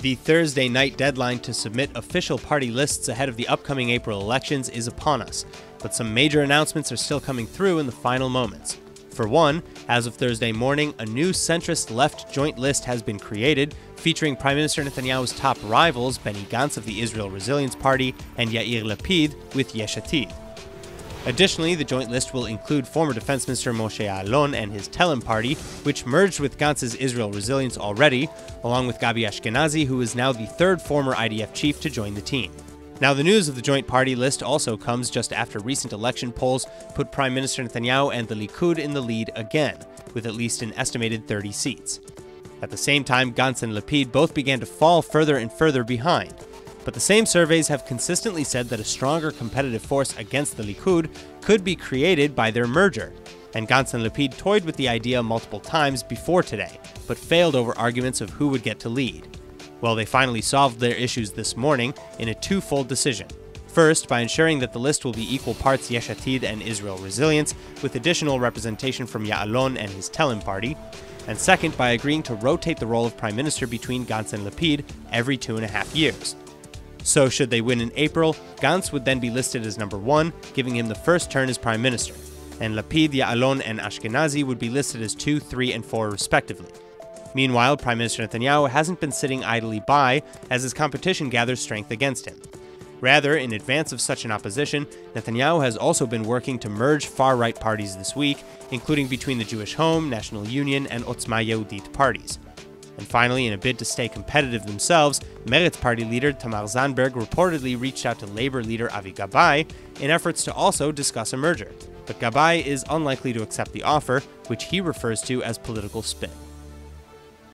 The Thursday night deadline to submit official party lists ahead of the upcoming April elections is upon us, but some major announcements are still coming through in the final moments. For one, as of Thursday morning, a new centrist left joint list has been created, featuring Prime Minister Netanyahu's top rivals, Benny Gantz of the Israel Resilience Party and Yair Lapid with Yesh Atid. Additionally, the joint list will include former Defense Minister Moshe Ya'alon and his Telem party, which merged with Gantz's Israel Resilience already, along with Gabi Ashkenazi, who is now the third former IDF chief to join the team. Now, the news of the joint party list also comes just after recent election polls put Prime Minister Netanyahu and the Likud in the lead again, with at least an estimated 30 seats. At the same time, Gantz and Lapid both began to fall further and further behind. But the same surveys have consistently said that a stronger competitive force against the Likud could be created by their merger, and Gantz and Lapid toyed with the idea multiple times before today, but failed over arguments of who would get to lead. Well, they finally solved their issues this morning in a twofold decision. First, by ensuring that the list will be equal parts Yesh Atid and Israel Resilience, with additional representation from Ya'alon and his Telem party, and second, by agreeing to rotate the role of Prime Minister between Gantz and Lapid every 2.5 years. So should they win in April, Gantz would then be listed as number 1, giving him the first turn as Prime Minister, and Lapid, Ya'alon, and Ashkenazi would be listed as 2, 3, and 4 respectively. Meanwhile, Prime Minister Netanyahu hasn't been sitting idly by as his competition gathers strength against him. Rather, in advance of such an opposition, Netanyahu has also been working to merge far-right parties this week, including between the Jewish Home, National Union, and Otzma Yehudit parties. And finally, in a bid to stay competitive themselves, Meretz party leader Tamar Zandberg reportedly reached out to Labor leader Avi Gabay in efforts to also discuss a merger. But Gabay is unlikely to accept the offer, which he refers to as political spin.